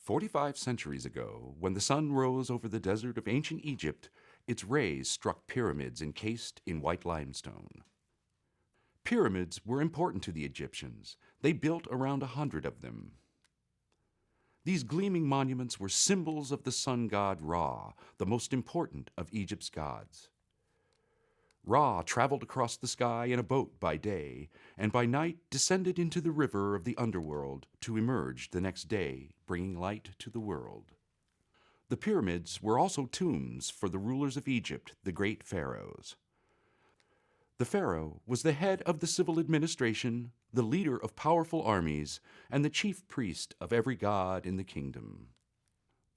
45 centuries ago, when the sun rose over the desert of ancient Egypt, its rays struck pyramids encased in white limestone. Pyramids were important to the Egyptians. They built around 100 of them. These gleaming monuments were symbols of the sun god Ra, the most important of Egypt's gods. Ra traveled across the sky in a boat by day, and by night descended into the river of the underworld to emerge the next day, bringing light to the world. The pyramids were also tombs for the rulers of Egypt, the great pharaohs. The pharaoh was the head of the civil administration, the leader of powerful armies, and the chief priest of every god in the kingdom.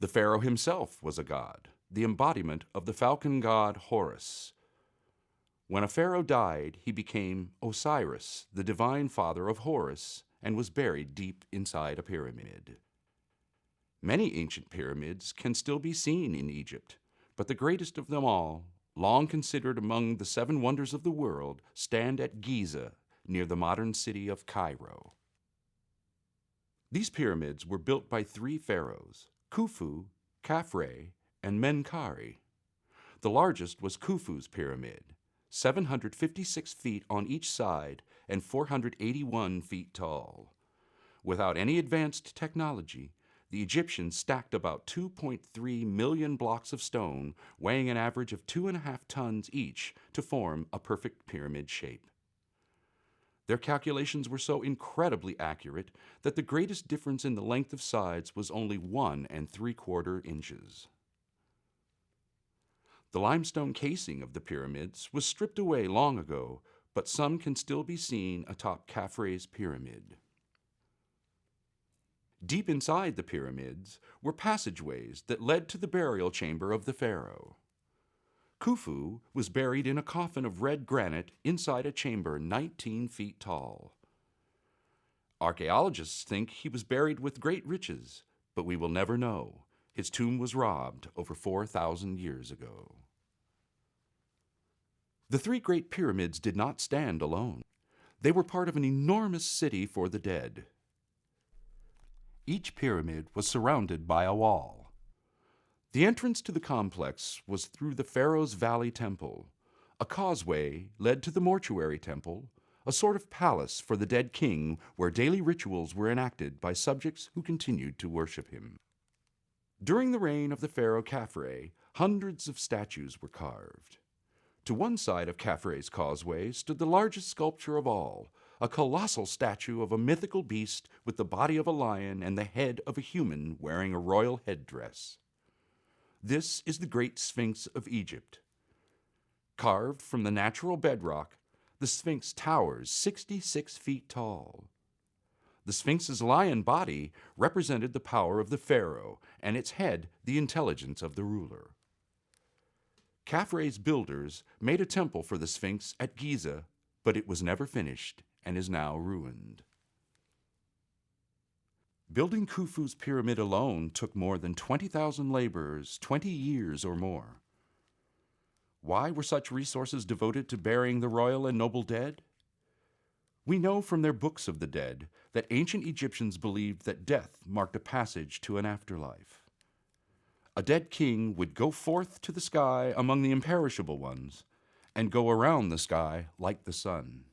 The pharaoh himself was a god, the embodiment of the falcon god Horus. When a pharaoh died, he became Osiris, the divine father of Horus, and was buried deep inside a pyramid. Many ancient pyramids can still be seen in Egypt, but the greatest of them all, long considered among the 7 wonders of the world, stand at Giza, near the modern city of Cairo. These pyramids were built by 3 pharaohs, Khufu, Khafre, and Menkaure. The largest was Khufu's pyramid, 756 feet on each side and 481 feet tall. Without any advanced technology, the Egyptians stacked about 2.3 million blocks of stone, weighing an average of 2.5 tons each, to form a perfect pyramid shape. Their calculations were so incredibly accurate that the greatest difference in the length of sides was only 1 3/4 inches. The limestone casing of the pyramids was stripped away long ago, but some can still be seen atop Khafre's pyramid. Deep inside the pyramids were passageways that led to the burial chamber of the pharaoh. Khufu was buried in a coffin of red granite inside a chamber 19 feet tall. Archaeologists think he was buried with great riches, but we will never know. His tomb was robbed over 4,000 years ago. The 3 great pyramids did not stand alone. They were part of an enormous city for the dead. Each pyramid was surrounded by a wall. The entrance to the complex was through the Pharaoh's Valley Temple. A causeway led to the mortuary temple, a sort of palace for the dead king where daily rituals were enacted by subjects who continued to worship him. During the reign of the pharaoh Khafre, hundreds of statues were carved. To one side of Khafre's causeway stood the largest sculpture of all, a colossal statue of a mythical beast with the body of a lion and the head of a human wearing a royal headdress. This is the Great Sphinx of Egypt. Carved from the natural bedrock, the Sphinx towers 66 feet tall. The Sphinx's lion body represented the power of the pharaoh, and its head the intelligence of the ruler. Khafre's builders made a temple for the Sphinx at Giza, but it was never finished and is now ruined. Building Khufu's pyramid alone took more than 20,000 laborers, 20 years or more. Why were such resources devoted to burying the royal and noble dead? We know from their books of the dead that ancient Egyptians believed that death marked a passage to an afterlife. A dead king would go forth to the sky among the imperishable ones and go around the sky like the sun.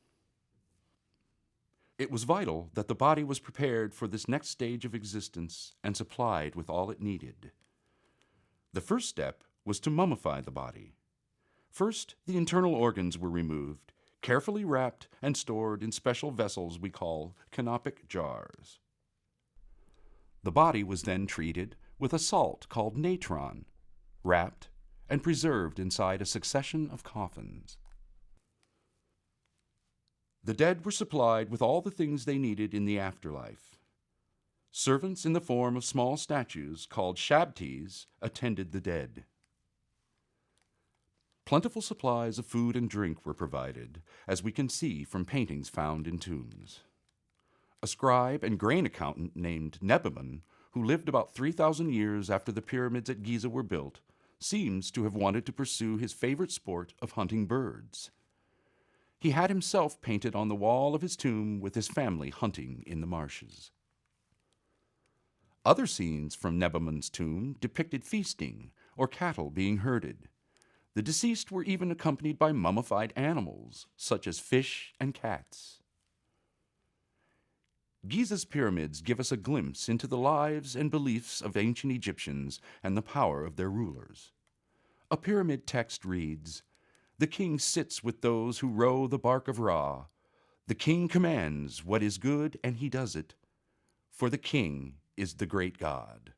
It was vital that the body was prepared for this next stage of existence and supplied with all it needed. The first step was to mummify the body. First, the internal organs were removed, carefully wrapped and stored in special vessels we call canopic jars. The body was then treated with a salt called natron, wrapped and preserved inside a succession of coffins. The dead were supplied with all the things they needed in the afterlife. Servants in the form of small statues called shabtis attended the dead. Plentiful supplies of food and drink were provided, as we can see from paintings found in tombs. A scribe and grain accountant named Nebaman, who lived about 3,000 years after the pyramids at Giza were built, seems to have wanted to pursue his favorite sport of hunting birds. He had himself painted on the wall of his tomb with his family hunting in the marshes. Other scenes from Nebamun's tomb depicted feasting or cattle being herded. The deceased were even accompanied by mummified animals, such as fish and cats. Giza's pyramids give us a glimpse into the lives and beliefs of ancient Egyptians and the power of their rulers. A pyramid text reads, "The king sits with those who row the bark of Ra. The king commands what is good, and he does it. For the king is the great God."